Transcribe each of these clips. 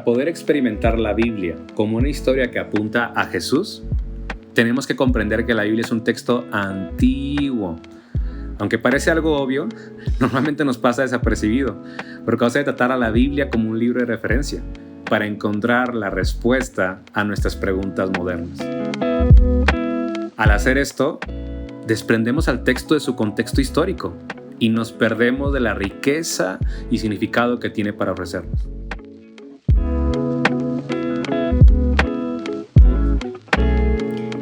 Para poder experimentar la Biblia como una historia que apunta a Jesús, tenemos que comprender que la Biblia es un texto antiguo. Aunque parece algo obvio, normalmente nos pasa desapercibido, por causa de tratar a la Biblia como un libro de referencia, para encontrar la respuesta a nuestras preguntas modernas. Al hacer esto, desprendemos al texto de su contexto histórico y nos perdemos de la riqueza y significado que tiene para ofrecernos.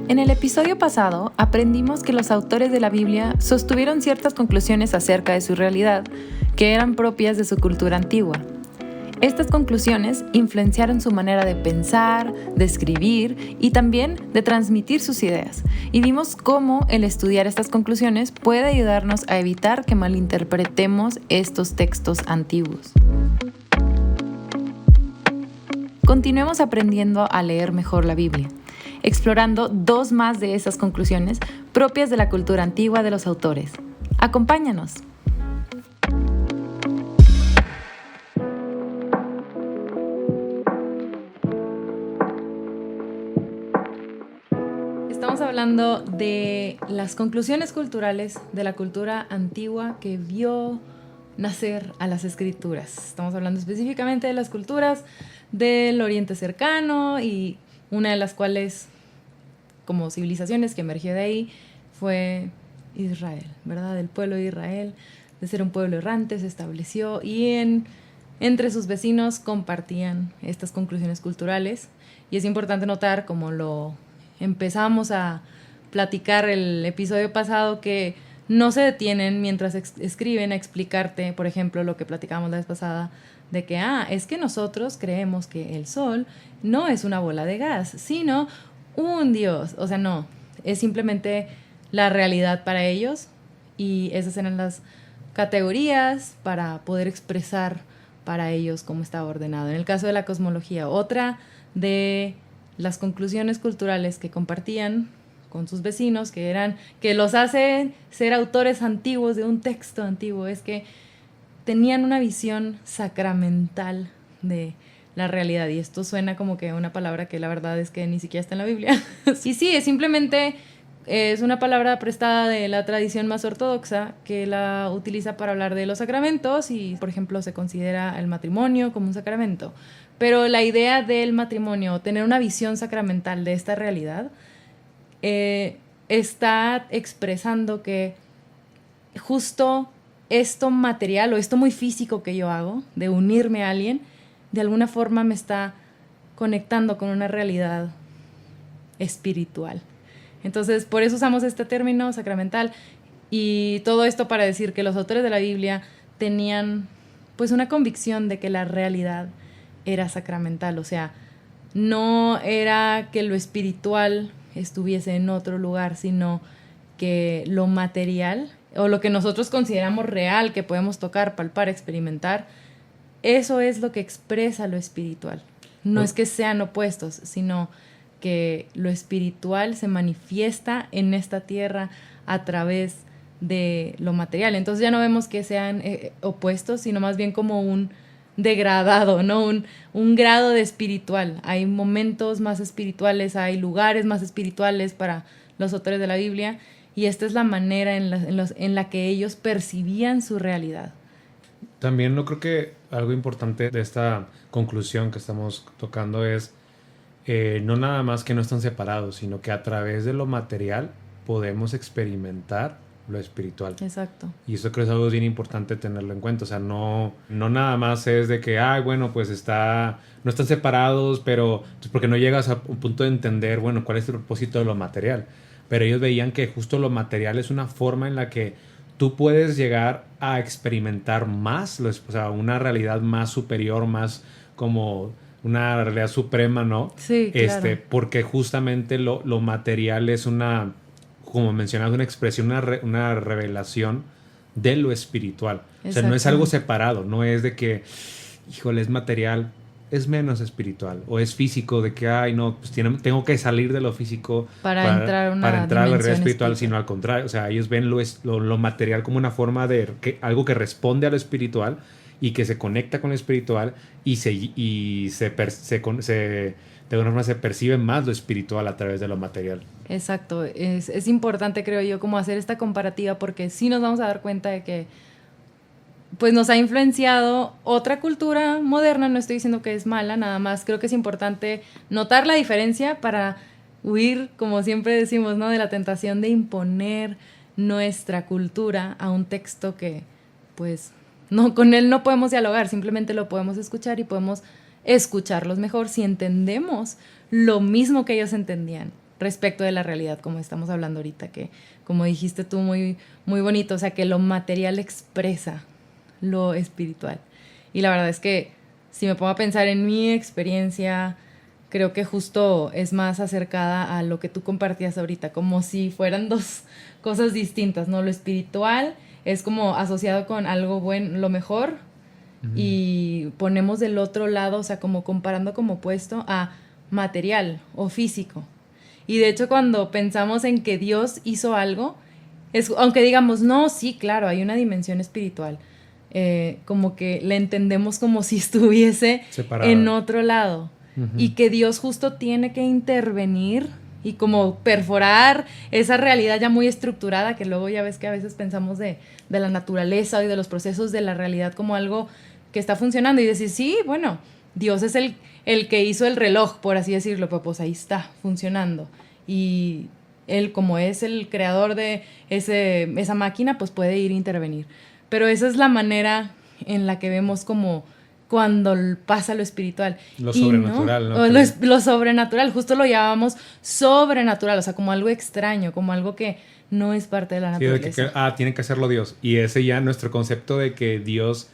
En el episodio pasado aprendimos que los autores de la Biblia sostuvieron ciertas conclusiones acerca de su realidad que eran propias de su cultura antigua. Estas conclusiones influenciaron su manera de pensar, de escribir y también de transmitir sus ideas. Y vimos cómo el estudiar estas conclusiones puede ayudarnos a evitar que malinterpretemos estos textos antiguos. Continuemos aprendiendo a leer mejor la Biblia, explorando dos más de esas conclusiones propias de la cultura antigua de los autores. ¡Acompáñanos! Estamos hablando de las conclusiones culturales de la cultura antigua que vio nacer a las escrituras. Estamos hablando específicamente de las culturas del Oriente Cercano y una de las cuales, como civilizaciones que emergió de ahí, fue Israel, ¿verdad? El pueblo de Israel, de ser un pueblo errante, se estableció y entre sus vecinos compartían estas conclusiones culturales. Y es importante notar, como lo empezamos a platicar el episodio pasado, que no se detienen mientras escriben a explicarte, por ejemplo, lo que platicamos la vez pasada, de que, es que nosotros creemos que el sol no es una bola de gas, sino un dios. O sea, no, es simplemente la realidad para ellos y esas eran las categorías para poder expresar para ellos cómo estaba ordenado. En el caso de la cosmología, otra de las conclusiones culturales que compartían con sus vecinos, que los hacen ser autores antiguos de un texto antiguo, es que tenían una visión sacramental de la realidad. Y esto suena como que una palabra que la verdad es que ni siquiera está en la Biblia. Y sí, es una palabra prestada de la tradición más ortodoxa que la utiliza para hablar de los sacramentos y, por ejemplo, se considera el matrimonio como un sacramento. Pero la idea del matrimonio, tener una visión sacramental de esta realidad, está expresando que justo esto material o esto muy físico que yo hago, de unirme a alguien, de alguna forma me está conectando con una realidad espiritual. Entonces, por eso usamos este término sacramental y todo esto para decir que los autores de la Biblia tenían pues una convicción de que la realidad era sacramental, o sea, no era que lo espiritual estuviese en otro lugar, sino que lo material o lo que nosotros consideramos real, que podemos tocar, palpar, experimentar, eso es lo que expresa lo espiritual. No es que sean opuestos, sino que lo espiritual se manifiesta en esta tierra a través de lo material. Entonces ya no vemos que sean opuestos, sino más bien como un degradado, ¿no? Un grado de espiritual. Hay momentos más espirituales, hay lugares más espirituales para los autores de la Biblia, y esta es la manera en la que ellos percibían su realidad. También no creo que algo importante de esta conclusión que estamos tocando es no nada más que no están separados, sino que a través de lo material podemos experimentar lo espiritual. Exacto. Y eso creo que es algo bien importante tenerlo en cuenta. O sea, no nada más es de que, pues no están separados, pero porque no llegas a un punto de entender, bueno, cuál es el propósito de lo material. Pero ellos veían que justo lo material es una forma en la que tú puedes llegar a experimentar más, o sea, una realidad más superior, más como una realidad suprema, ¿no? Sí, claro. Porque justamente lo material es una, como mencionas, una expresión, una revelación de lo espiritual. O sea, no es algo separado, no es de que, híjole, es material, es menos espiritual, o es físico, de que, pues tengo que salir de lo físico para entrar a la realidad espiritual, sino al contrario. O sea, ellos ven lo material como una forma de algo que responde a lo espiritual, y que se conecta con lo espiritual y de alguna forma se percibe más lo espiritual a través de lo material. Exacto, es importante, creo yo, como hacer esta comparativa, porque sí nos vamos a dar cuenta de que pues nos ha influenciado otra cultura moderna. No estoy diciendo que es mala, nada más creo que es importante notar la diferencia para huir, como siempre decimos, ¿no?, de la tentación de imponer nuestra cultura a un texto que pues no, con él no podemos dialogar, simplemente lo podemos escuchar y podemos escucharlos mejor si entendemos lo mismo que ellos entendían respecto de la realidad, como estamos hablando ahorita, que como dijiste tú muy, muy bonito, o sea, que lo material expresa lo espiritual. Y la verdad es que si me pongo a pensar en mi experiencia, creo que justo es más acercada a lo que tú compartías ahorita, como si fueran dos cosas distintas, ¿no? Lo espiritual es como asociado con algo bueno, lo mejor, y ponemos del otro lado, o sea, como comparando como opuesto a material o físico. Y de hecho, cuando pensamos en que Dios hizo algo, aunque digamos, no, sí, claro, hay una dimensión espiritual, como que le entendemos como si estuviese separado en otro lado. Y que Dios justo tiene que intervenir y como perforar esa realidad ya muy estructurada, que luego ya ves que a veces pensamos de la naturaleza y de los procesos de la realidad como algo que está funcionando, y decir, sí, bueno, Dios es el que hizo el reloj, por así decirlo, pero pues ahí está funcionando, y Él, como es el creador de esa máquina, pues puede ir a intervenir. Pero esa es la manera en la que vemos como cuando pasa lo espiritual. Lo sobrenatural, ¿no? Lo sobrenatural, justo lo llamamos sobrenatural, o sea, como algo extraño, como algo que no es parte de la naturaleza. Sí, tiene que hacerlo Dios. Y ese ya nuestro concepto de que Dios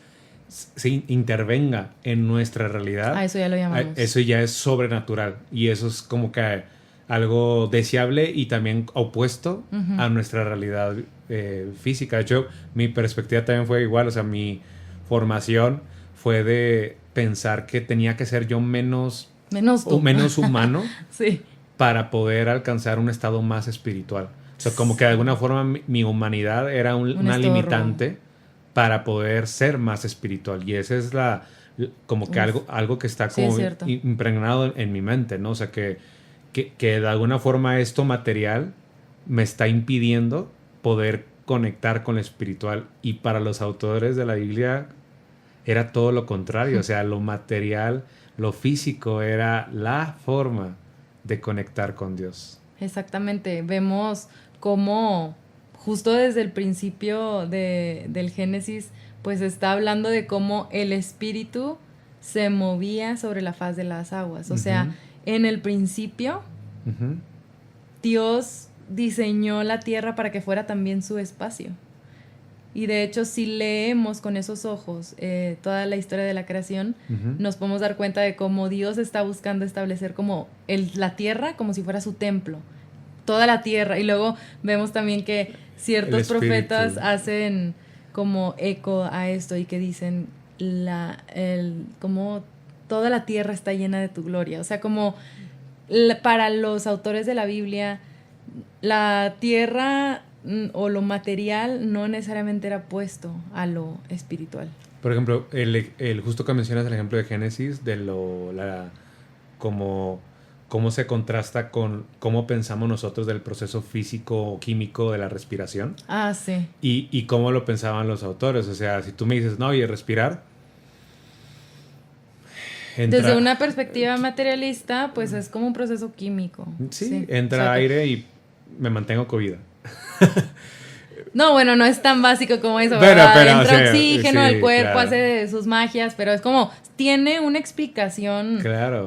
se intervenga en nuestra realidad. Eso ya lo llamamos. Eso ya es sobrenatural. Y eso es como que algo deseable y también opuesto a nuestra realidad física. De hecho, mi perspectiva también fue igual. O sea, mi formación fue de pensar que tenía que ser yo menos humano sí, para poder alcanzar un estado más espiritual. O sea, como que de alguna forma mi humanidad era una limitante para poder ser más espiritual. Y esa es como que algo que está como impregnado en mi mente, ¿no? O sea, que de alguna forma esto material me está impidiendo poder conectar con lo espiritual. Y para los autores de la Biblia era todo lo contrario. O sea, lo material, lo físico era la forma de conectar con Dios. Exactamente. Vemos cómo justo desde el principio del Génesis, pues está hablando de cómo el espíritu se movía sobre la faz de las aguas. O sea, en el principio, Dios diseñó la tierra para que fuera también su espacio. Y de hecho, si leemos con esos ojos toda la historia de la creación, nos podemos dar cuenta de cómo Dios está buscando establecer como la tierra como si fuera su templo. Toda la tierra. Y luego vemos también que ciertos profetas hacen como eco a esto y que dicen como toda la tierra está llena de tu gloria. O sea, como para los autores de la Biblia, la tierra o lo material no necesariamente era puesto a lo espiritual. Por ejemplo, el justo que mencionas el ejemplo de Génesis, de cómo se contrasta con cómo pensamos nosotros del proceso físico o químico de la respiración. Ah, sí. Y cómo lo pensaban los autores. O sea, si tú me dices, no, oye, respirar. Desde una perspectiva materialista, pues es como un proceso químico. Sí. Entra aire y me mantengo con vida. No, bueno, no es tan básico como eso, pero entra oxígeno, el cuerpo hace sus magias, pero es como, tiene una explicación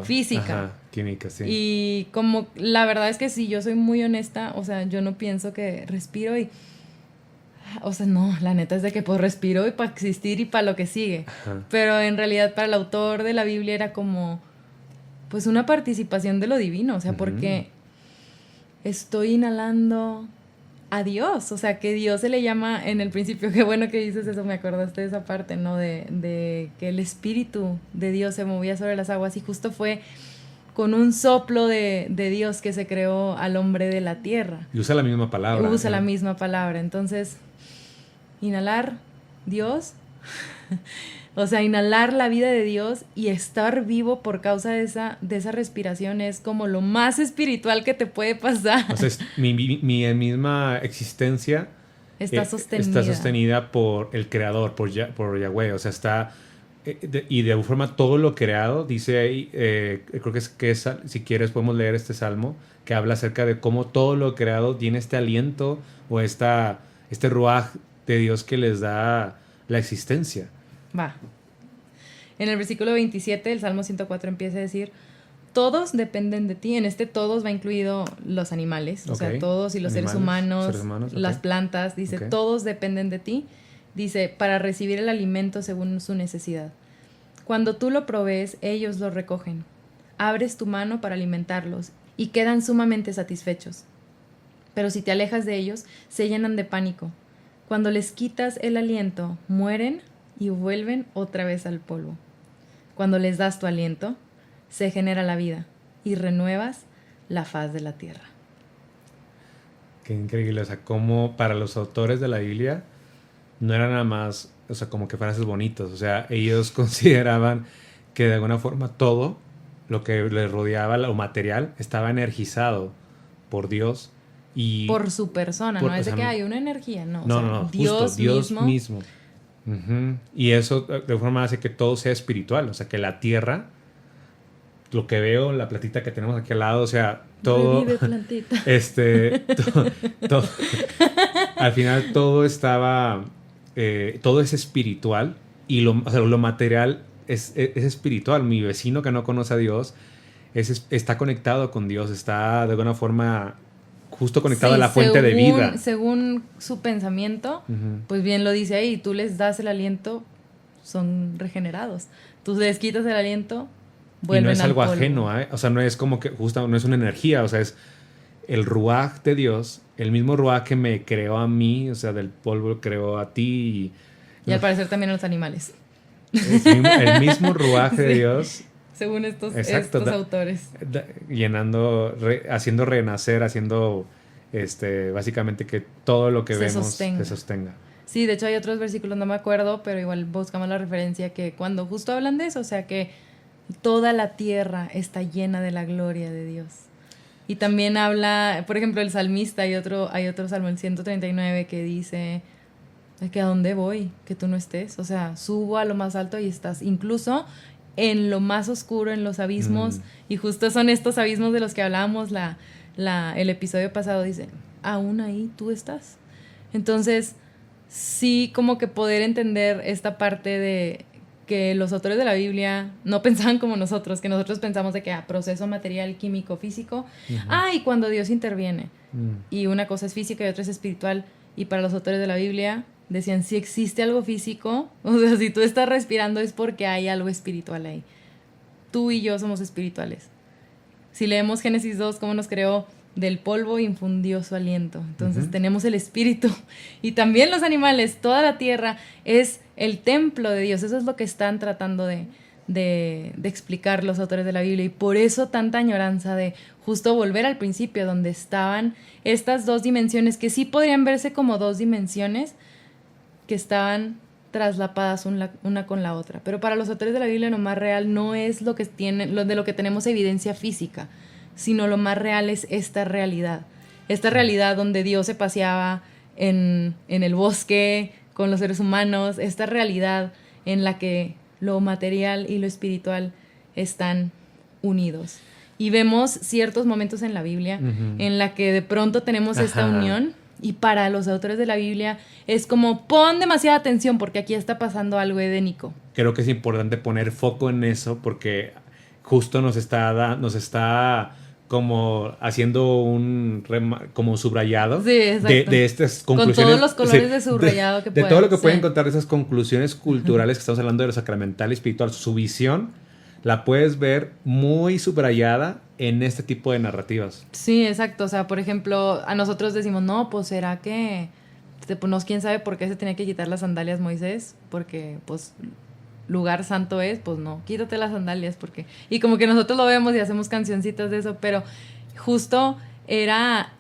física. Ajá, química, sí. Y como, la verdad es que si yo soy muy honesta, o sea, yo no pienso que respiro y... O sea, no, la neta es de que pues respiro y para existir y para lo que sigue. Ajá. Pero en realidad para el autor de la Biblia era como, pues una participación de lo divino, o sea, porque estoy inhalando a Dios, o sea, que Dios se le llama en el principio, qué bueno que dices eso, me acordaste de esa parte, ¿no? De que el Espíritu de Dios se movía sobre las aguas y justo fue con un soplo de Dios que se creó al hombre de la tierra. Y usa la misma palabra. Usa la misma palabra, entonces, inhalar, Dios, O sea, inhalar la vida de Dios y estar vivo por causa de esa respiración es como lo más espiritual que te puede pasar. O sea, mi misma existencia está sostenida por el Creador, por Yahweh. O sea, está... y de alguna forma todo lo creado, dice ahí, creo que es, si quieres podemos leer este salmo, que habla acerca de cómo todo lo creado tiene este aliento o este ruaj de Dios que les da la existencia. Va. En el versículo 27 del Salmo 104 empieza a decir: todos dependen de ti. En este todos va incluido los animales, o sea, todos y los seres humanos, las plantas. Dice, todos dependen de ti. Dice, para recibir el alimento según su necesidad. Cuando tú lo provees, ellos lo recogen. Abres tu mano para alimentarlos y quedan sumamente satisfechos. Pero si te alejas de ellos, se llenan de pánico. Cuando les quitas el aliento, mueren y vuelven otra vez al polvo. Cuando les das tu aliento, se genera la vida y renuevas la faz de la tierra. Qué increíble, o sea, como para los autores de la Biblia no era nada más, o sea, como que frases bonitas, o sea, ellos consideraban que de alguna forma todo lo que les rodeaba, lo material, estaba energizado por Dios y... por su persona, no es de que hay una energía, no. No, Dios mismo. Uh-huh. Y eso de alguna forma hace que todo sea espiritual, o sea, que la tierra, lo que veo, la platita que tenemos aquí al lado, o sea, todo... Revive, plantita. todo al final todo estaba... todo es espiritual y lo material es espiritual. Mi vecino que no conoce a Dios está conectado con Dios, está de alguna forma justo conectado a la fuente de vida. Según su pensamiento, pues bien lo dice ahí, tú les das el aliento, son regenerados. Tú les quitas el aliento, vuelven al polvo. Y no es algo ajeno, o sea, no es como que justo, no es una energía, o sea, es el ruaj de Dios, el mismo ruaj que me creó a mí, o sea, del polvo creó a ti. Y al parecer también a los animales. El mismo ruaj de Dios. Según estos autores. Haciendo renacer, haciendo básicamente que todo lo que vemos se sostenga. Sí, de hecho hay otros versículos, no me acuerdo, pero igual buscamos la referencia que cuando justo hablan de eso, o sea que toda la tierra está llena de la gloria de Dios. Y también habla, por ejemplo, el salmista, hay otro salmo, el 139, que dice que a dónde voy, que tú no estés. O sea, subo a lo más alto y estás incluso en lo más oscuro, en los abismos. Y justo son estos abismos de los que hablábamos el episodio pasado. Dice, aún ahí tú estás. Entonces, sí, como que poder entender esta parte de que los autores de la Biblia no pensaban como nosotros, que nosotros pensamos de que proceso material, químico, físico, y cuando Dios interviene, y una cosa es física y otra es espiritual, y para los autores de la Biblia decían, si existe algo físico, o sea, si tú estás respirando es porque hay algo espiritual ahí. Tú y yo somos espirituales. Si leemos Génesis 2, cómo nos creó, del polvo infundió su aliento. Entonces tenemos el espíritu. Y también los animales, toda la tierra es el templo de Dios. Eso es lo que están tratando de explicar los autores de la Biblia. Y por eso tanta añoranza de justo volver al principio, donde estaban estas dos dimensiones, que sí podrían verse como dos dimensiones, que estaban traslapadas una con la otra. Pero para los autores de la Biblia lo más real no es lo de lo que tenemos evidencia física, sino lo más real es esta realidad donde Dios se paseaba en el bosque con los seres humanos, esta realidad en la que lo material y lo espiritual están unidos. Y vemos ciertos momentos en la Biblia en la que de pronto tenemos esta unión, y para los autores de la Biblia es como, pon demasiada atención porque aquí está pasando algo edénico. Creo que es importante poner foco en eso porque justo nos está como haciendo como subrayado de estas conclusiones. Con todos los colores de subrayado que pueden. De todo lo que pueden encontrar de esas conclusiones culturales que estamos hablando de lo sacramental y espiritual. Su visión la puedes ver muy subrayada en este tipo de narrativas. Sí, exacto. O sea, por ejemplo, a nosotros decimos, no, pues será que... Pues, quién sabe por qué se tenía que quitar las sandalias Moisés, porque pues... lugar santo es, pues no, quítate las sandalias porque... Y como que nosotros lo vemos y hacemos cancioncitas de eso, pero justo era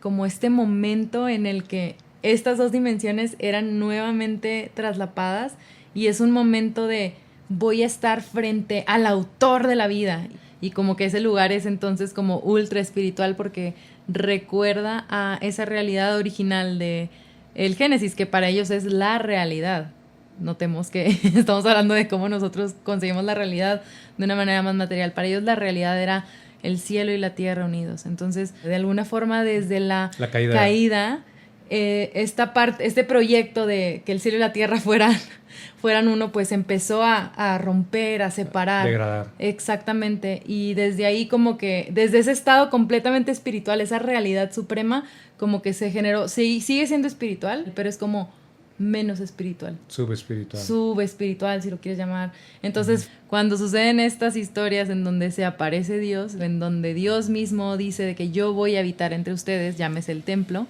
como este momento en el que estas dos dimensiones eran nuevamente traslapadas y es un momento de voy a estar frente al autor de la vida. Y como que ese lugar es entonces como ultra espiritual porque recuerda a esa realidad original de el Génesis, que para ellos es la realidad. Notemos que estamos hablando de cómo nosotros conseguimos la realidad de una manera más material. Para ellos la realidad era el cielo y la tierra unidos. Entonces, de alguna forma, desde la caída esta parte, este proyecto de que el cielo y la tierra fueran uno, pues empezó a romper, a separar. Degradar. Exactamente. Y desde ahí como que, desde ese estado completamente espiritual, esa realidad suprema, como que se generó, sí, sigue siendo espiritual, pero es como menos espiritual. Subespiritual, si lo quieres llamar. Entonces, cuando suceden estas historias en donde se aparece Dios, en donde Dios mismo dice de que yo voy a habitar entre ustedes, llámese el templo,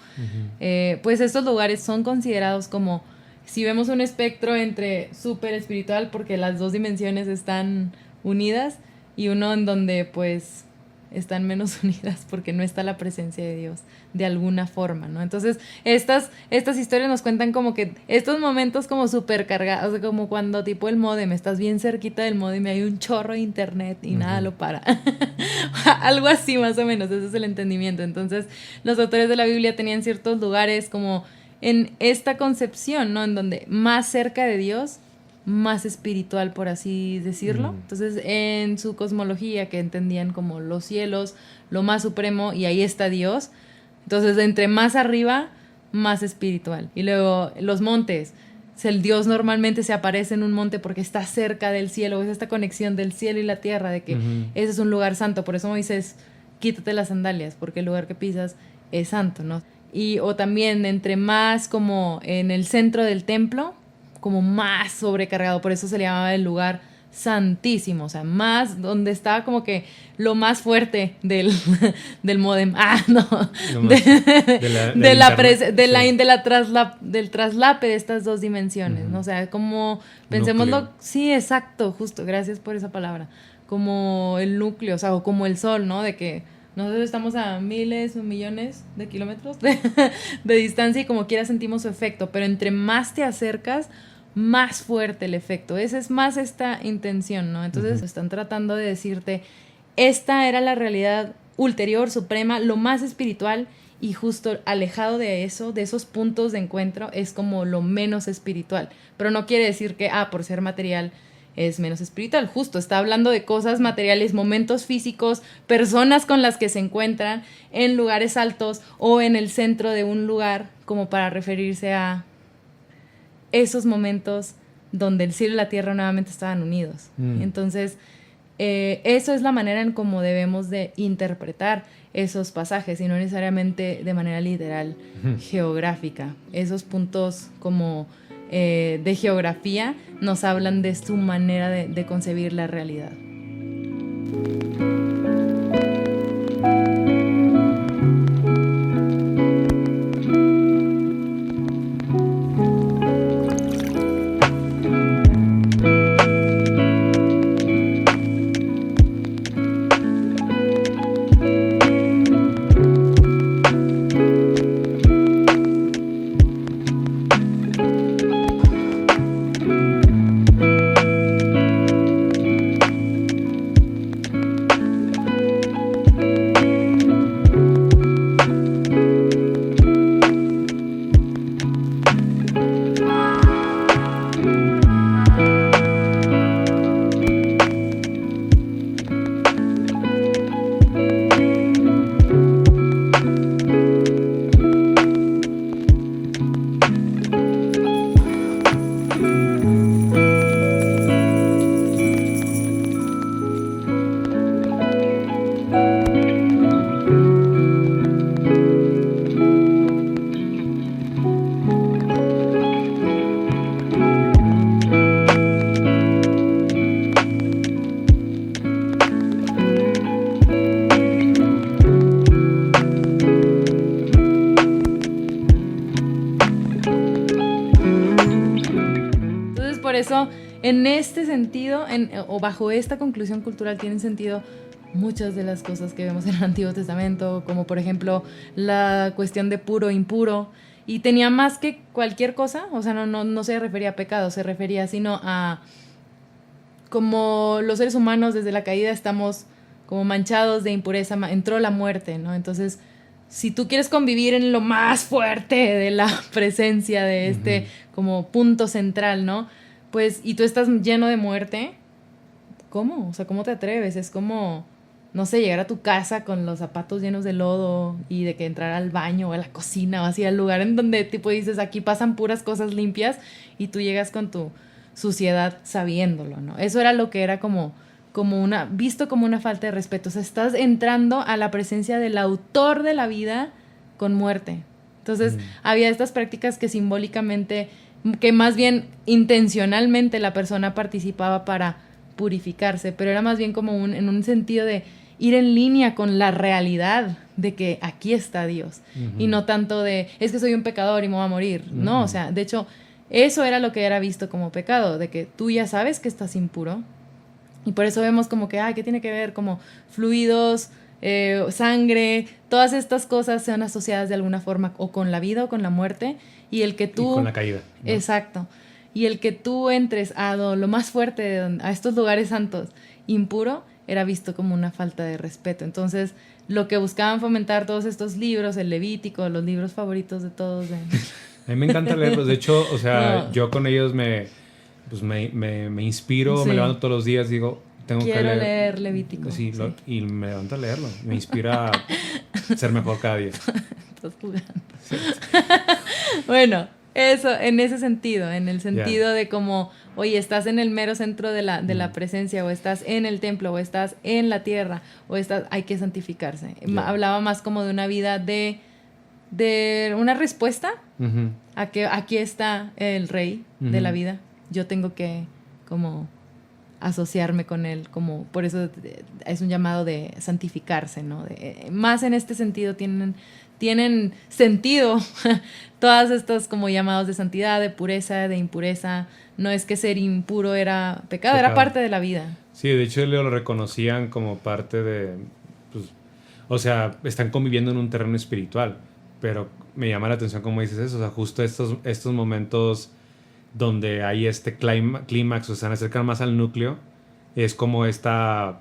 pues estos lugares son considerados como, si vemos un espectro entre súper espiritual, porque las dos dimensiones están unidas, y uno en donde pues están menos unidas porque no está la presencia de Dios de alguna forma, ¿no? Entonces, estas historias nos cuentan como que estos momentos como súper cargados, o sea, como cuando tipo el módem, estás bien cerquita del módem y hay un chorro de internet y nada lo para. Algo así más o menos, ese es el entendimiento. Entonces, los autores de la Biblia tenían ciertos lugares como en esta concepción, ¿no? En donde más cerca de Dios, más espiritual, por así decirlo. Entonces, en su cosmología, que entendían como los cielos, lo más supremo, y ahí está Dios. Entonces, entre más arriba, más espiritual. Y luego, los montes. El Dios normalmente se aparece en un monte porque está cerca del cielo. Es esta conexión del cielo y la tierra, de que ese es un lugar santo. Por eso Moisés, quítate las sandalias, porque el lugar que pisas es santo, ¿no? O también, entre más como en el centro del templo, como más sobrecargado, por eso se le llamaba el lugar santísimo, o sea, más donde estaba como que lo más fuerte del módem. Del traslape de estas dos dimensiones, ¿no? O sea, como pensémoslo, sí, exacto, justo, gracias por esa palabra, como el núcleo, o sea, o como el sol, ¿no? De que nosotros estamos a miles o millones de kilómetros de distancia y como quiera sentimos su efecto, pero entre más te acercas, más fuerte el efecto. Esa es más esta intención, ¿no? Entonces están tratando de decirte, esta era la realidad ulterior, suprema, lo más espiritual, y justo alejado de eso, de esos puntos de encuentro, es como lo menos espiritual. Pero no quiere decir que, por ser material es menos espiritual. Justo está hablando de cosas materiales, momentos físicos, personas con las que se encuentran en lugares altos o en el centro de un lugar, como para referirse a esos momentos donde el cielo y la tierra nuevamente estaban unidos. Entonces, eso es la manera en cómo debemos de interpretar esos pasajes, y no necesariamente de manera literal, geográfica. Esos puntos como de geografía nos hablan de su manera de concebir la realidad. Por eso, en este sentido, o bajo esta conclusión cultural, tienen sentido muchas de las cosas que vemos en el Antiguo Testamento, como por ejemplo la cuestión de puro e impuro, Y tenía más que cualquier cosa, o sea, no se refería a pecado, se refería sino a como los seres humanos desde la caída estamos como manchados de impureza, entró la muerte, ¿no? Entonces, si tú quieres convivir en lo más fuerte de la presencia de este como punto central, ¿no? Pues, y tú estás lleno de muerte, ¿cómo? O sea, ¿cómo te atreves? Es como, no sé, llegar a tu casa con los zapatos llenos de lodo y de que entrar al baño o a la cocina o así al lugar en donde tipo dices, aquí pasan puras cosas limpias y tú llegas con tu suciedad sabiéndolo, ¿no? Eso era lo que era como visto como una falta de respeto. O sea, estás entrando a la presencia del autor de la vida con muerte. Entonces, había estas prácticas que simbólicamente, que más bien intencionalmente la persona participaba para purificarse, pero era más bien como en un sentido de ir en línea con la realidad de que aquí está Dios. Y no tanto de, es que soy un pecador y me voy a morir. No, o sea, de hecho, eso era lo que era visto como pecado, de que tú ya sabes que estás impuro. Y por eso vemos como que, ¿qué tiene que ver? Como fluidos, sangre, todas estas cosas sean asociadas de alguna forma o con la vida o con la muerte. Y el que tú... Y con la caída, ¿no? Exacto. Y el que tú entres a lo más fuerte, a estos lugares santos, impuro, era visto como una falta de respeto. Entonces, lo que buscaban fomentar todos estos libros, el Levítico, los libros favoritos de todos. A mí me encanta leerlos. De hecho, o sea, yo con ellos me inspiro, me levanto todos los días, digo, tengo Quiero que leer Levítico. Sí, y me levanto a leerlo. Me inspira a ser mejor cada día. Estás jugando. Sí. Bueno, eso, en ese sentido, en el sentido de como, oye, estás en el mero centro de la presencia, o estás en el templo, o estás en la tierra, hay que santificarse. Hablaba más como de una vida de una respuesta a que aquí está el rey de la vida. Yo tengo que como asociarme con él, como por eso es un llamado de santificarse, ¿no? Más en este sentido tienen sentido todas estas como llamados de santidad, de pureza, de impureza. No es que ser impuro era pecado, era parte de la vida. Sí, de hecho lo reconocían como parte de, pues, o sea, están conviviendo en un terreno espiritual, pero me llama la atención cómo dices eso, o sea, justo estos momentos donde hay este clímax, o sea, se acercan más al núcleo, es como esta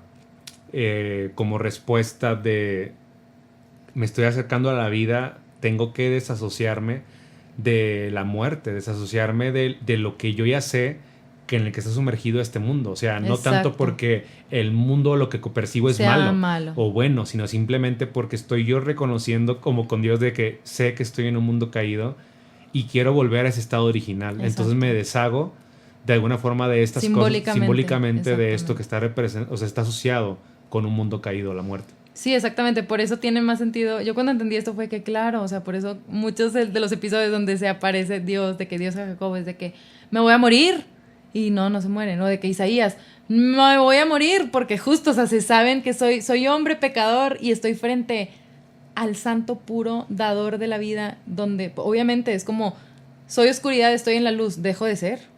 como respuesta de me estoy acercando a la vida, tengo que desasociarme de la muerte, desasociarme de lo que yo ya sé que en el que está sumergido este mundo, o sea, no tanto porque el mundo lo que percibo es malo o bueno, sino simplemente porque estoy yo reconociendo como con Dios de que sé que estoy en un mundo caído y quiero volver a ese estado original. Entonces me deshago de alguna forma de estas cosas, simbólicamente de esto que está o sea, está asociado con un mundo caído, la muerte. Sí, exactamente, por eso tiene más sentido. Yo cuando entendí esto fue que claro, o sea, por eso muchos de los episodios donde se aparece Dios, de que Dios a Jacob es de que me voy a morir y no se muere, ¿no? De que Isaías, me voy a morir porque justo, o sea, se saben que soy hombre pecador y estoy frente al santo puro dador de la vida, donde obviamente es como soy oscuridad, estoy en la luz, dejo de ser.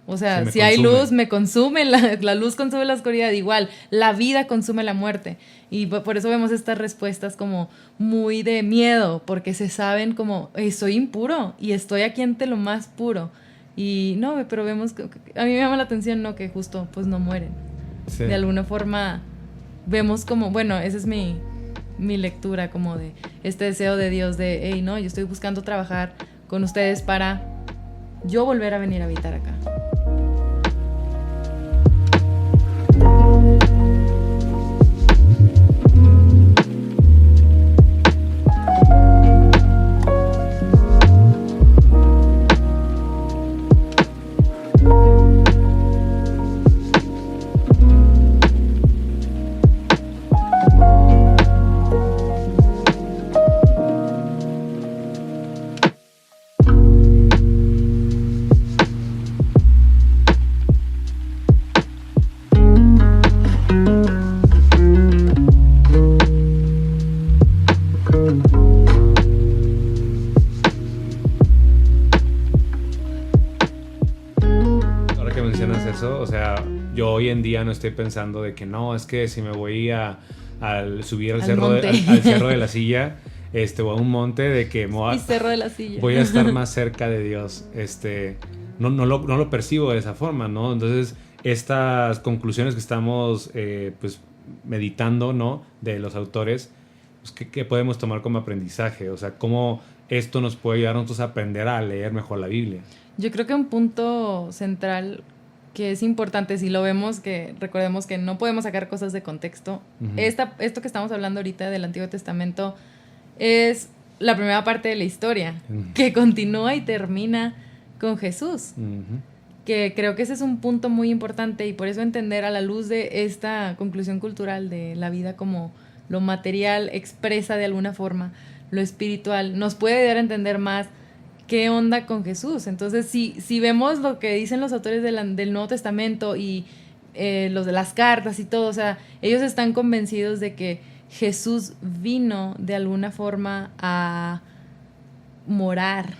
O sea, si hay luz, me consume, la luz consume la oscuridad, igual, la vida consume la muerte. Y por eso vemos estas respuestas como muy de miedo, porque se saben como, soy impuro y estoy aquí ante lo más puro. Y no, pero vemos, a mí me llama la atención, ¿no? Que justo, pues no mueren. Sí. De alguna forma, vemos como, bueno, esa es mi lectura, como de este deseo de Dios de, no, yo estoy buscando trabajar con ustedes para yo volver a venir a habitar acá. Hoy en día no estoy pensando de que no, es que si me voy a subir al cerro de la Silla, o a un monte de que Y Cerro de la Silla. voy a estar más cerca de Dios. No lo percibo de esa forma, ¿no? Entonces, estas conclusiones que estamos pues meditando, ¿no? De los autores, pues, ¿qué podemos tomar como aprendizaje? O sea, ¿cómo esto nos puede ayudar a nosotros a aprender a leer mejor la Biblia? Yo creo que un punto central que es importante, si lo vemos, que recordemos que no podemos sacar cosas de contexto. Uh-huh. Esto que estamos hablando ahorita del Antiguo Testamento es la primera parte de la historia, Uh-huh. que continúa y termina con Jesús. Uh-huh. Que creo que ese es un punto muy importante, y por eso entender a la luz de esta conclusión cultural de la vida como lo material expresa de alguna forma lo espiritual, nos puede ayudar a entender más qué onda con Jesús. Entonces, si vemos lo que dicen los autores del Nuevo Testamento y los de las cartas y todo, o sea, ellos están convencidos de que Jesús vino de alguna forma a morar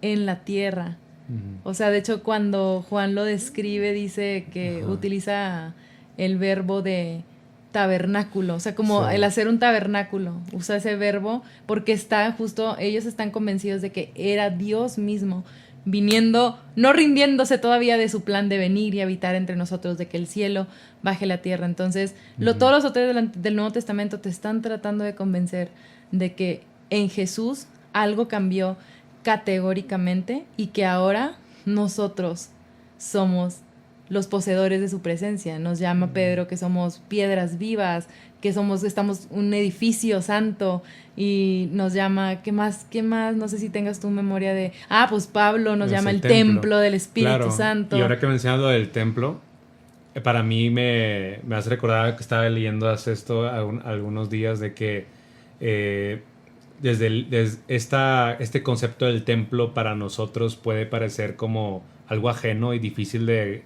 en la tierra. Uh-huh. O sea, de hecho, cuando Juan lo describe, dice que Ajá. utiliza el verbo de tabernáculo, o sea, como sí. el hacer un tabernáculo, usa ese verbo porque ellos están convencidos de que era Dios mismo viniendo, no rindiéndose todavía de su plan de venir y habitar entre nosotros, de que el cielo baje la tierra. Entonces, Uh-huh. todos los autores del Nuevo Testamento te están tratando de convencer de que en Jesús algo cambió categóricamente y que ahora nosotros somos los poseedores de su presencia. Nos llama Pedro que somos piedras vivas, que estamos un edificio santo, y nos llama, ¿qué más? No sé si tengas tu memoria de... pues Pablo nos llama el templo del Espíritu claro. Santo. Y ahora que mencionas lo del templo, para mí me hace recordar que estaba leyendo hace algunos días de que desde este concepto del templo para nosotros puede parecer como algo ajeno y difícil de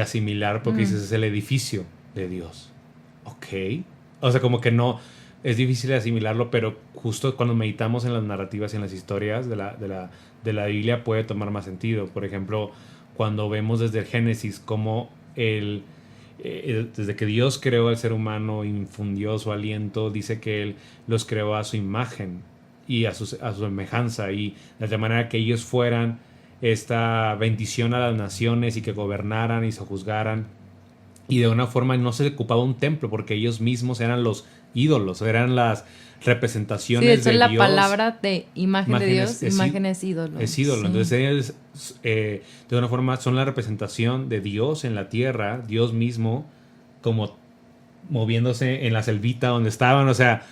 asimilar, porque dices, es el edificio de Dios. Ok. O sea, como que no, es difícil de asimilarlo, pero justo cuando meditamos en las narrativas y en las historias de la Biblia puede tomar más sentido. Por ejemplo, cuando vemos desde el Génesis cómo desde que Dios creó al ser humano, infundió su aliento, dice que Él los creó a su imagen y a su semejanza, y de manera que ellos fueran esta bendición a las naciones y que gobernaran y se juzgaran. Y de una forma no se ocupaba un templo, porque ellos mismos eran los ídolos, eran las representaciones de Dios. Sí, de hecho la palabra de imagen de Dios, imagen es ídolo. Es ídolo, sí. Entonces ellos de una forma son la representación de Dios en la tierra, Dios mismo, como moviéndose en la selvita donde estaban, o sea,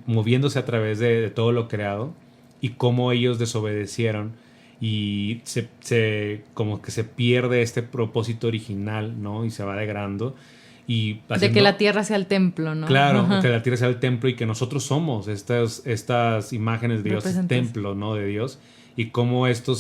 moviéndose a través de todo lo creado, y cómo ellos desobedecieron. Y como que se pierde este propósito original, ¿no? Y se va degradando. De que la tierra sea el templo, ¿no? Claro, Ajá. que la tierra sea el templo y que nosotros somos estas imágenes de Dios, este templo, ¿no? De Dios. Y cómo esto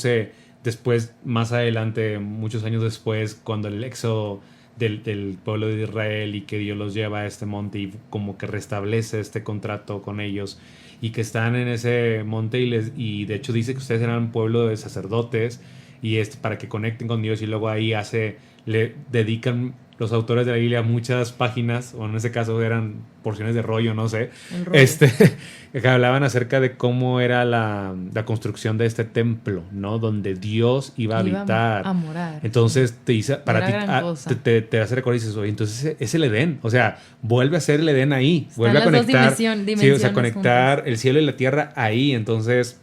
después, más adelante, muchos años después, cuando el éxodo del pueblo de Israel y que Dios los lleva a este monte y como que restablece este contrato con ellos, y que están en ese monte y de hecho dice que ustedes eran un pueblo de sacerdotes y para que conecten con Dios, y luego ahí le dedican los autores de la Biblia muchas páginas, o en ese caso eran porciones de rollo, no sé, que hablaban acerca de cómo era la construcción de este templo, ¿no? Donde Dios iba a habitar. A morar. Entonces te dice, para ti te hace recordar y dices, oye, entonces es el Edén, o sea, vuelve a ser el Edén ahí, vuelve a conectar, dimensiones o sea, conectar juntas. el cielo y la tierra ahí. Entonces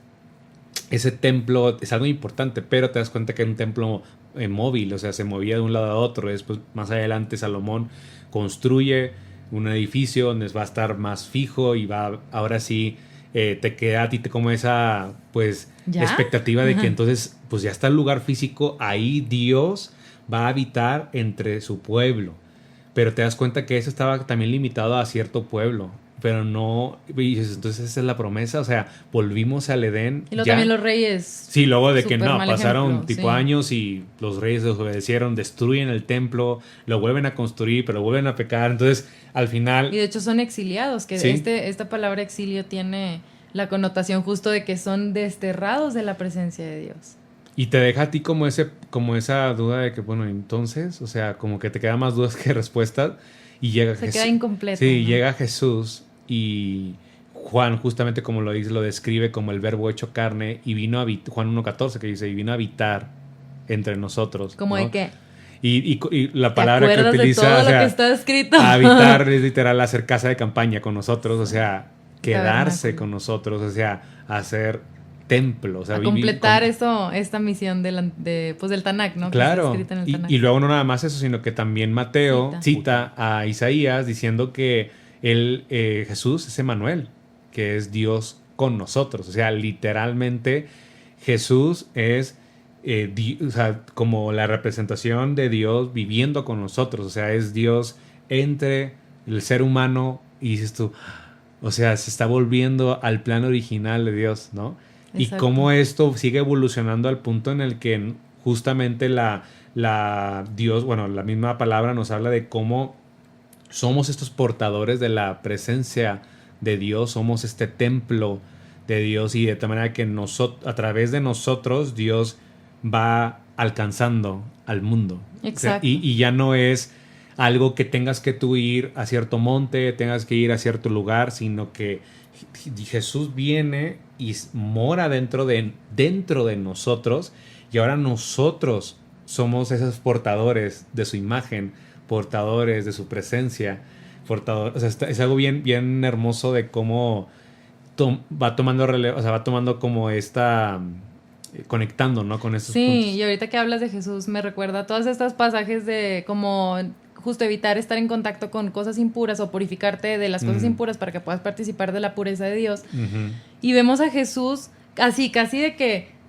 ese templo es algo importante, pero te das cuenta que es un templo móvil, o sea, se movía de un lado a otro. Después, más adelante, Salomón construye un edificio donde va a estar más fijo y ahora sí te queda a ti como esa pues expectativa de que entonces pues ya está el lugar físico, ahí Dios va a habitar entre su pueblo, pero te das cuenta que eso estaba también limitado a cierto pueblo. Pero no, y dices, entonces esa es la promesa, o sea, volvimos al Edén. Y luego también los reyes. Sí, luego de que no, pasaron ejemplo, años y los reyes desobedecieron, destruyen el templo, lo vuelven a construir, pero vuelven a pecar. Entonces, al final... Y de hecho son exiliados, que esta palabra exilio tiene la connotación justo de que son desterrados de la presencia de Dios. Y te deja a ti como esa duda de que, bueno, entonces, o sea, como que te quedan más dudas que respuestas. Y llega Se queda incompleto. Sí, ¿no? llega Jesús y Juan, justamente como lo dice, lo describe como el verbo hecho carne y vino a habitar, Juan 1.14 que dice, y vino a habitar entre nosotros. ¿Como ¿no? de qué? Y la palabra que utiliza, de todo o sea, lo que está escrito? habitar es literal hacer casa de campaña con nosotros, o sea, quedarse Tabernáculo. con nosotros, o sea, hacer templo, o sea, A completar esta misión del Tanakh, ¿no? Claro, Que está escrita en el Tanakh. y luego no nada más eso, sino que también Mateo cita a Isaías diciendo que Jesús es Emmanuel, que es Dios con nosotros. O sea, literalmente Jesús es o sea, como la representación de Dios viviendo con nosotros. O sea, es Dios entre el ser humano y dices tú, o sea, se está volviendo al plan original de Dios, ¿no? Exacto. Y cómo esto sigue evolucionando al punto en el que justamente la Dios, bueno, la misma palabra nos habla de cómo somos estos portadores de la presencia de Dios, somos este templo de Dios y de tal manera que a través de nosotros Dios va alcanzando al mundo. Exacto. O sea, y ya no es algo que tengas que tú ir a cierto monte, tengas que ir a cierto lugar, sino que Jesús viene y mora dentro de nosotros y ahora nosotros somos esos portadores de su imagen, portadores de su presencia, o sea, es algo bien, bien hermoso de cómo va tomando relevo, o sea, va tomando como conectando, ¿no? Con estos puntos. Sí, y ahorita que hablas de Jesús me recuerda a todos estos pasajes de como justo evitar estar en contacto con cosas impuras o purificarte de las cosas impuras para que puedas participar de la pureza de Dios. Y vemos a Jesús casi de que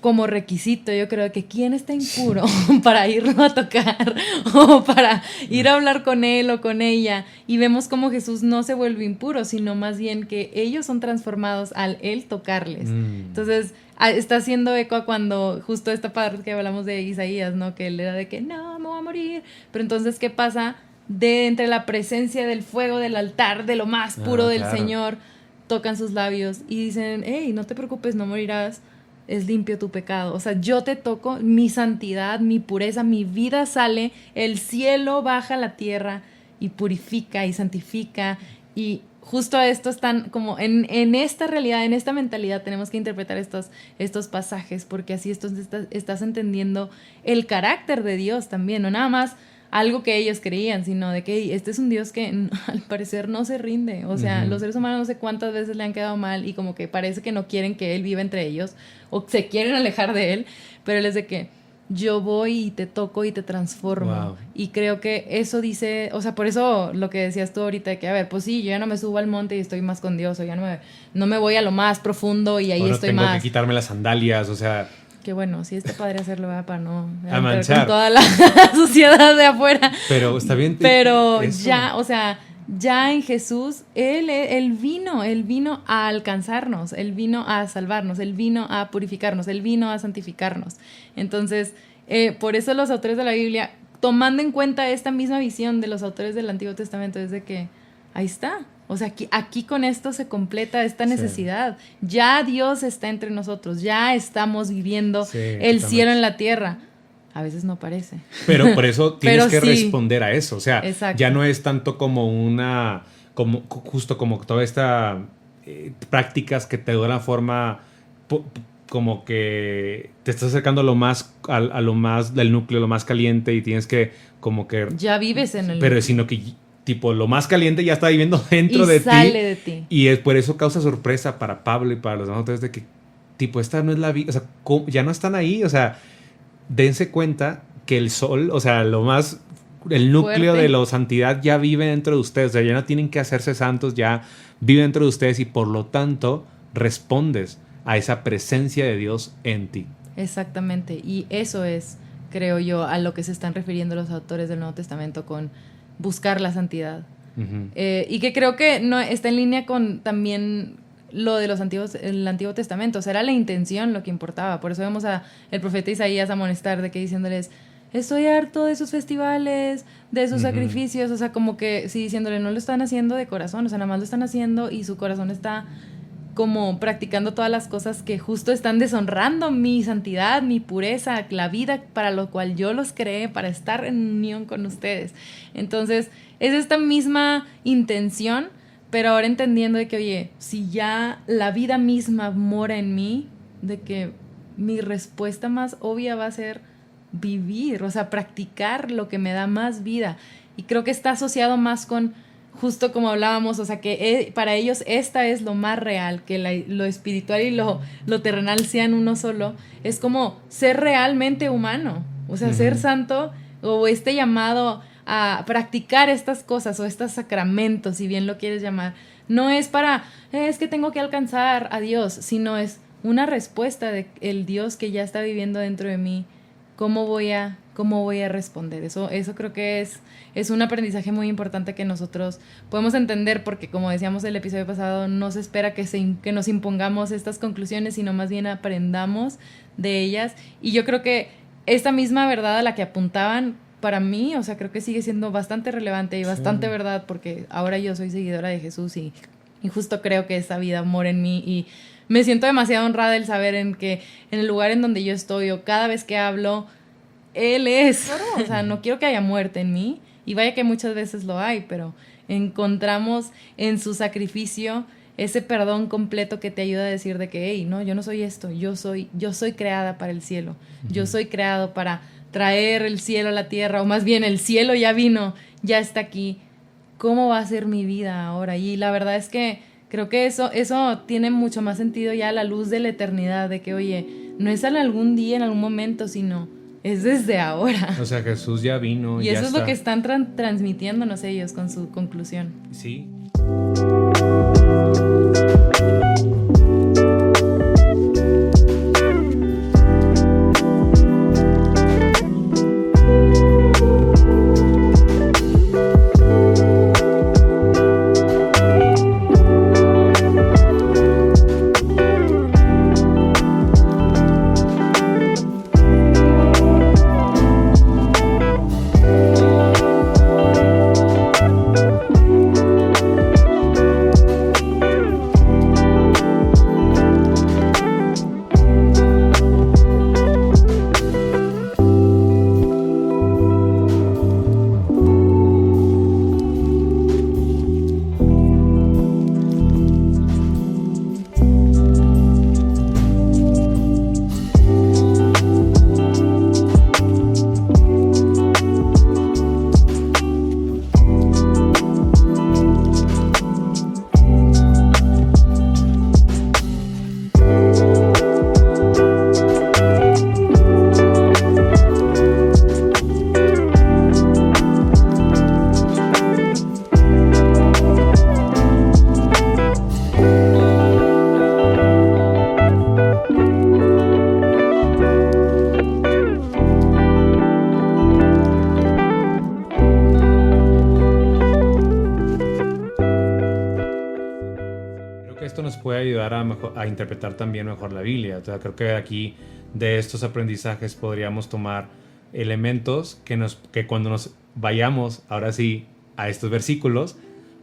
como requisito, yo creo que quién está impuro para irlo a tocar o para ir a hablar con él o con ella, y vemos cómo Jesús no se vuelve impuro, sino más bien que ellos son transformados al él tocarles. Entonces está haciendo eco a cuando justo esta parte que hablamos de Isaías, ¿no? Que él era de que no, me voy a morir, pero entonces ¿qué pasa? De entre la presencia del fuego del altar, de lo más puro del Señor, tocan sus labios y dicen, hey, no te preocupes, no morirás, es limpio tu pecado. O sea, yo te toco, mi santidad, mi pureza, mi vida sale, el cielo baja a la tierra y purifica y santifica. Y justo a esto están como en esta realidad, en esta mentalidad tenemos que interpretar estos pasajes, porque así estás entendiendo el carácter de Dios también, no nada más algo que ellos creían, sino de que este es un Dios que al parecer no se rinde. O sea, los seres humanos no sé cuántas veces le han quedado mal y como que parece que no quieren que Él viva entre ellos o se quieren alejar de Él, pero Él es de que yo voy y te toco y te transformo. Wow. Y creo que eso dice, o sea, por eso lo que decías tú ahorita, de que a ver, pues sí, yo ya no me subo al monte y estoy más con Dios, o ya no me voy a lo más profundo y ahí estoy más. Tengo que quitarme las sandalias, o sea... Que bueno, sí está padre hacerlo, ¿verdad? Para no manchar con toda la suciedad de afuera. Pero está bien. Pero ya, o sea, ya en Jesús, Él vino a alcanzarnos, Él vino a salvarnos, Él vino a purificarnos, Él vino a santificarnos. Entonces, por eso los autores de la Biblia, tomando en cuenta esta misma visión de los autores del Antiguo Testamento, es de que ahí está. O sea, aquí con esto se completa esta necesidad. Sí. Ya Dios está entre nosotros, ya estamos viviendo el cielo en la tierra. A veces no parece. Pero por eso tienes que responder a eso. O sea, ya no es tanto como justo como toda esta prácticas que te dan la forma como que te estás acercando a lo más del núcleo, lo más caliente y tienes que como que... Ya vives en el pero núcleo. Sino que... tipo, lo más caliente ya está viviendo dentro de ti. Y sale de ti. Y por eso causa sorpresa para Pablo y para los demás autores de que, tipo, esta no es la vida. O sea, ya no están ahí. O sea, dense cuenta que el sol, o sea, el núcleo de la santidad ya vive dentro de ustedes. O sea, ya no tienen que hacerse santos, ya vive dentro de ustedes y por lo tanto respondes a esa presencia de Dios en ti. Exactamente. Y eso es, creo yo, a lo que se están refiriendo los autores del Nuevo Testamento con buscar la santidad. Y que creo que no está en línea con también lo de el Antiguo Testamento. O sea, era la intención lo que importaba. Por eso vemos al profeta Isaías amonestar de que diciéndoles, estoy harto de sus festivales, de sus sacrificios. O sea, como que sí, diciéndole, no lo están haciendo de corazón. O sea, nada más lo están haciendo y su corazón está como practicando todas las cosas que justo están deshonrando mi santidad, mi pureza, la vida para lo cual yo los creé, para estar en unión con ustedes. Entonces, es esta misma intención, pero ahora entendiendo de que, oye, si ya la vida misma mora en mí, de que mi respuesta más obvia va a ser vivir, o sea, practicar lo que me da más vida. Y creo que está asociado más con, justo como hablábamos, o sea, que para ellos esta es lo más real, que lo espiritual y lo terrenal sean uno solo. Es como ser realmente humano, o sea, ser santo, o este llamado a practicar estas cosas o estos sacramentos, si bien lo quieres llamar, no es para, es que tengo que alcanzar a Dios, sino es una respuesta de el Dios que ya está viviendo dentro de mí. ¿Cómo voy a responder? Eso creo que es un aprendizaje muy importante que nosotros podemos entender, porque como decíamos el episodio pasado, no se espera que nos impongamos estas conclusiones, sino más bien aprendamos de ellas. Y yo creo que esta misma verdad a la que apuntaban, para mí, o sea, creo que sigue siendo bastante relevante y bastante verdad, porque ahora yo soy seguidora de Jesús y justo creo que esa vida mora en mí, y me siento demasiado honrada el saber en que en el lugar en donde yo estoy o cada vez que hablo, Él es. Claro. O sea, no quiero que haya muerte en mí, y vaya que muchas veces lo hay, pero encontramos en su sacrificio ese perdón completo que te ayuda a decir de que, hey, no, yo no soy esto, yo soy creada para el cielo, yo soy creado para traer el cielo a la tierra, o más bien el cielo ya vino, ya está aquí. ¿Cómo va a ser mi vida ahora? Y la verdad es que creo que eso tiene mucho más sentido ya a la luz de la eternidad, de que, oye, no es en algún día, en algún momento, sino es desde ahora. O sea, Jesús ya vino. Y ya eso está. Es lo que están transmitiéndonos ellos con su conclusión. Sí. Puede ayudar a interpretar también mejor la Biblia. O sea, creo que aquí de estos aprendizajes podríamos tomar elementos que cuando nos vayamos ahora sí a estos versículos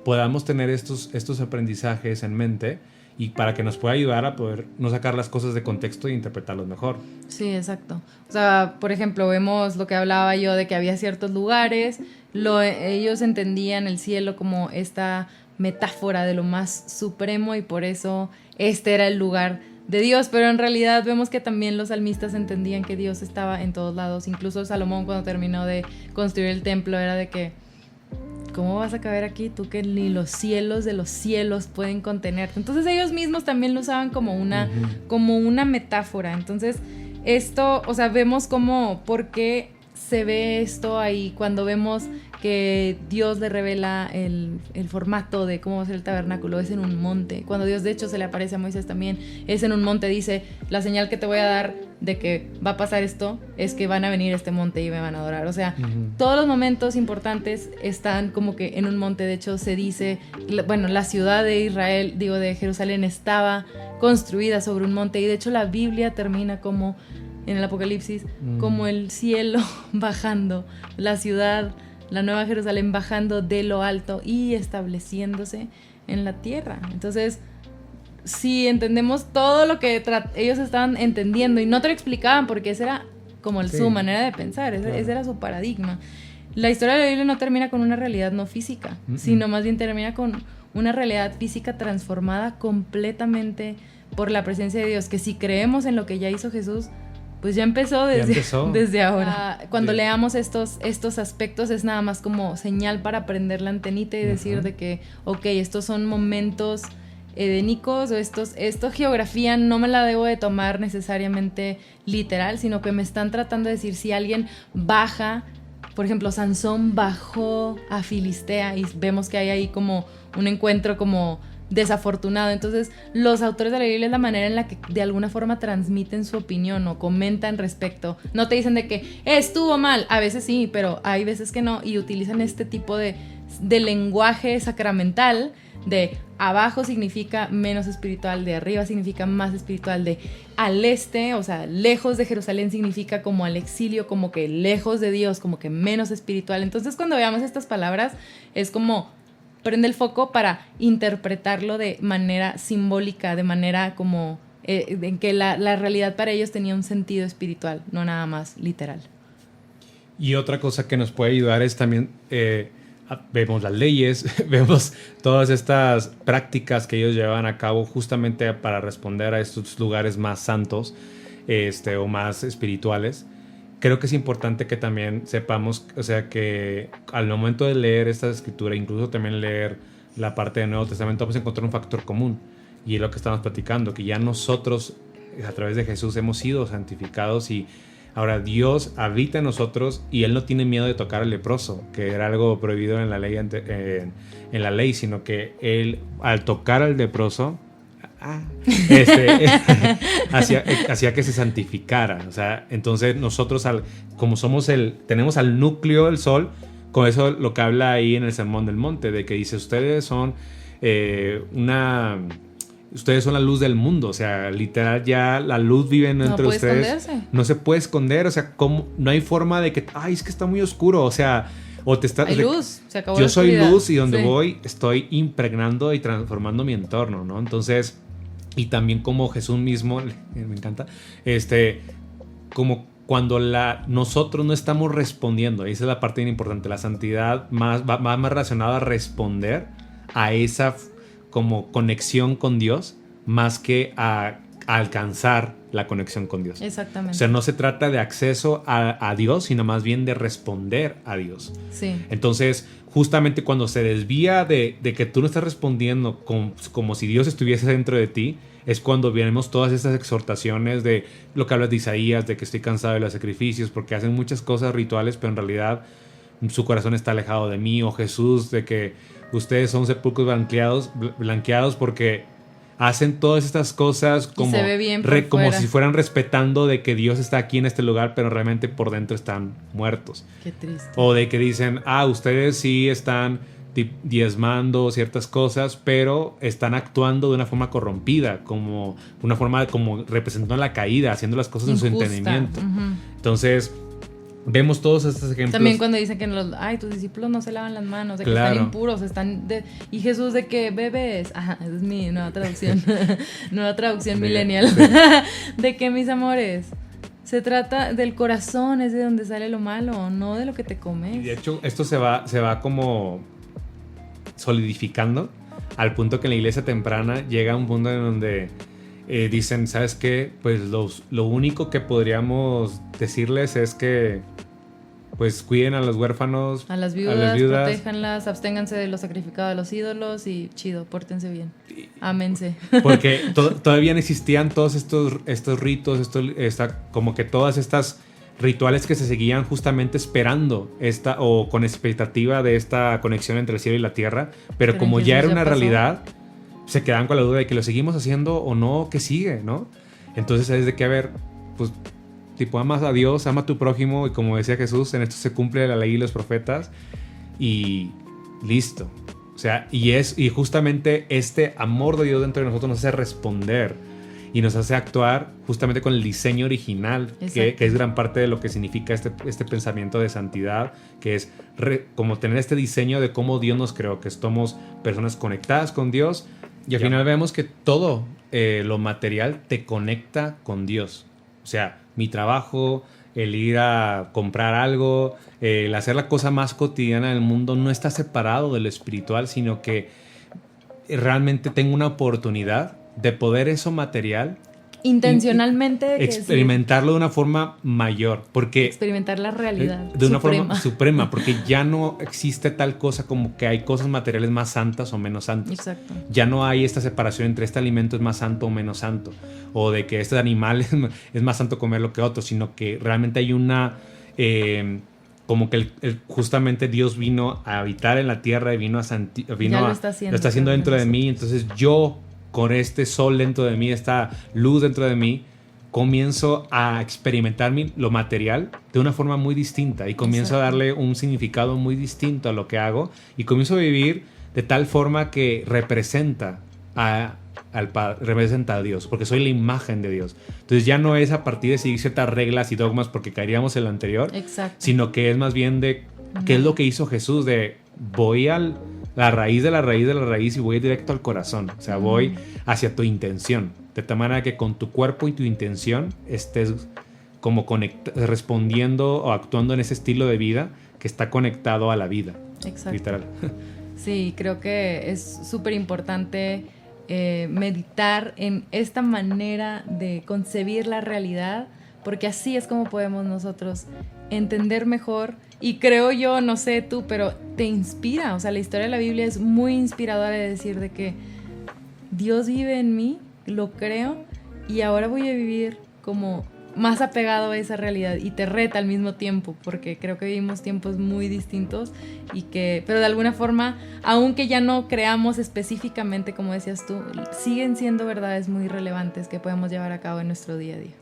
podamos tener estos aprendizajes en mente, y para que nos pueda ayudar a poder no sacar las cosas de contexto e interpretarlos mejor. Sí, exacto. O sea, por ejemplo, vemos lo que hablaba yo de que había ciertos lugares, ellos entendían el cielo como esta metáfora de lo más supremo, y por eso este era el lugar de Dios, pero en realidad vemos que también los salmistas entendían que Dios estaba en todos lados. Incluso Salomón, cuando terminó de construir el templo, era de que, ¿cómo vas a caber aquí tú que ni los cielos de los cielos pueden contenerte? Entonces ellos mismos también lo usaban como una metáfora. Entonces esto, o sea, vemos como por qué se ve esto ahí cuando vemos que Dios le revela el formato de cómo va a ser el tabernáculo. Es en un monte. Cuando Dios de hecho se le aparece a Moisés también, es en un monte. Dice, la señal que te voy a dar de que va a pasar esto es que van a venir a este monte y me van a adorar. O sea, todos los momentos importantes están como que en un monte. De hecho se dice, bueno, la ciudad de Israel, de Jerusalén, estaba construida sobre un monte, y de hecho la Biblia termina como en el Apocalipsis, como el cielo bajando, la ciudad, la nueva Jerusalén bajando de lo alto y estableciéndose en la tierra. Entonces, si entendemos todo lo que ellos estaban entendiendo, y no te lo explicaban porque esa era como su manera de pensar, ese era su paradigma. La historia de la Biblia no termina con una realidad no física, sino más bien termina con una realidad física transformada completamente por la presencia de Dios, que si creemos en lo que ya hizo Jesús, pues ya empezó desde ahora. Cuando leamos estos aspectos es nada más como señal para prender la antenita y decir de que, ok, estos son momentos edénicos o esto geografía no me la debo de tomar necesariamente literal, sino que me están tratando de decir si alguien baja, por ejemplo, Sansón bajó a Filistea y vemos que hay ahí como un encuentro como desafortunado. Entonces los autores de la Biblia es la manera en la que de alguna forma transmiten su opinión o comentan respecto. No te dicen de que estuvo mal, a veces sí, pero hay veces que no, y utilizan este tipo de lenguaje sacramental de abajo significa menos espiritual, de arriba significa más espiritual, de al este, o sea, lejos de Jerusalén significa como al exilio, como que lejos de Dios, como que menos espiritual. Entonces cuando veamos estas palabras es como prende el foco para interpretarlo de manera simbólica, de manera como en que la realidad para ellos tenía un sentido espiritual, no nada más literal. Y otra cosa que nos puede ayudar es también, vemos las leyes, vemos todas estas prácticas que ellos llevan a cabo justamente para responder a estos lugares más santos o más espirituales. Creo que es importante que también sepamos, o sea, que al momento de leer esta escritura, incluso también leer la parte del Nuevo Testamento, vamos a encontrar un factor común. Y es lo que estamos platicando, que ya nosotros, a través de Jesús, hemos sido santificados y ahora Dios habita en nosotros y Él no tiene miedo de tocar al leproso, que era algo prohibido en la ley, sino que Él, al tocar al leproso, hacía que se santificara. O sea, entonces nosotros como tenemos al núcleo del sol, con eso lo que habla ahí en el Sermón del Monte, de que dice ustedes son la luz del mundo. O sea, literal ya la luz vive dentro de ustedes. Esconderse. No se puede esconder. O sea, no hay forma de que es que está muy oscuro. O sea, hay luz, se acabó. Yo soy luz y donde voy estoy impregnando y transformando mi entorno, ¿no? Entonces, y también como Jesús mismo, me encanta, como cuando nosotros no estamos respondiendo, esa es la parte bien importante, la santidad va más relacionada a responder a esa como conexión con Dios, más que a alcanzar la conexión con Dios. Exactamente. O sea, no se trata de acceso a Dios, sino más bien de responder a Dios. Sí. Entonces, justamente cuando se desvía de que tú no estás respondiendo como si Dios estuviese dentro de ti, es cuando vemos todas estas exhortaciones de lo que hablas de Isaías, de que estoy cansado de los sacrificios, porque hacen muchas cosas rituales, pero en realidad su corazón está alejado de mí. O Jesús, de que ustedes son sepulcros blanqueados porque hacen todas estas cosas como, se ve bien como si fueran respetando de que Dios está aquí en este lugar, pero realmente por dentro están muertos. Qué triste. O de que dicen, ustedes sí están diezmando ciertas cosas, pero están actuando de una forma corrompida, como una forma como representando la caída, haciendo las cosas injusta, en su entendimiento. Entonces, vemos todos estos ejemplos. También cuando dicen que tus discípulos no se lavan las manos, de que están impuros, y Jesús de que bebes, esa es mi nueva traducción, nueva traducción millennial, sí. De que mis amores, se trata del corazón, es de donde sale lo malo, no de lo que te comes. Y de hecho, esto se va como solidificando al punto que en la iglesia temprana llega a un punto en donde dicen, ¿sabes qué? Pues lo único que podríamos decirles es que pues cuiden a los huérfanos, a las viudas, protéjanlas, absténganse de lo sacrificado de los ídolos y chido, pórtense bien, ámense. Porque todavía no existían todos estos ritos, como que todas estas rituales que se seguían justamente esperando o con expectativa de esta conexión entre el cielo y la tierra, pero como ya era una realidad, se quedan con la duda de que lo seguimos haciendo o no, ¿qué sigue? ¿No? Entonces es de que, pues tipo, amas a Dios, ama a tu prójimo, y como decía Jesús, en esto se cumple la ley y los profetas, y listo. O sea, y justamente este amor de Dios dentro de nosotros nos hace responder y nos hace actuar justamente con el diseño original, que es gran parte de lo que significa este pensamiento de santidad, que es como tener este diseño de cómo Dios nos creó, que somos personas conectadas con Dios, y al final vemos que todo lo material te conecta con Dios. O sea, mi trabajo, el ir a comprar algo, el hacer la cosa más cotidiana del mundo no está separado de lo espiritual, sino que realmente tengo una oportunidad de poder eso material intencionalmente experimentarlo de una forma mayor, porque experimentar la realidad de una forma suprema, porque ya no existe tal cosa como que hay cosas materiales más santas o menos santas. Exacto. Ya no hay esta separación entre este alimento es más santo o menos santo, o de que este animal es más santo comerlo que otro, sino que realmente hay una como que justamente Dios vino a habitar en la tierra y vino lo está haciendo dentro de mí. Entonces yo, con este sol dentro de mí, esta luz dentro de mí, comienzo a experimentar lo material de una forma muy distinta y comienzo a darle un significado muy distinto a lo que hago y comienzo a vivir de tal forma que representa al Padre, representa a Dios, porque soy la imagen de Dios. Entonces ya no es a partir de seguir ciertas reglas y dogmas porque caeríamos en lo anterior, sino que es más bien de qué es lo que hizo Jesús, de voy la raíz de la raíz de la raíz y voy directo al corazón. O sea, voy hacia tu intención. De tal manera que con tu cuerpo y tu intención estés como respondiendo o actuando en ese estilo de vida que está conectado a la vida. Exacto. Literal. Sí, creo que es súper importante meditar en esta manera de concebir la realidad, porque así es como podemos nosotros entender mejor. Y creo yo, no sé tú, pero te inspira. O sea, la historia de la Biblia es muy inspiradora de decir de que Dios vive en mí, lo creo, y ahora voy a vivir como más apegado a esa realidad, y te reta al mismo tiempo, porque creo que vivimos tiempos muy distintos pero de alguna forma, aunque ya no creamos específicamente, como decías tú, siguen siendo verdades muy relevantes que podemos llevar a cabo en nuestro día a día.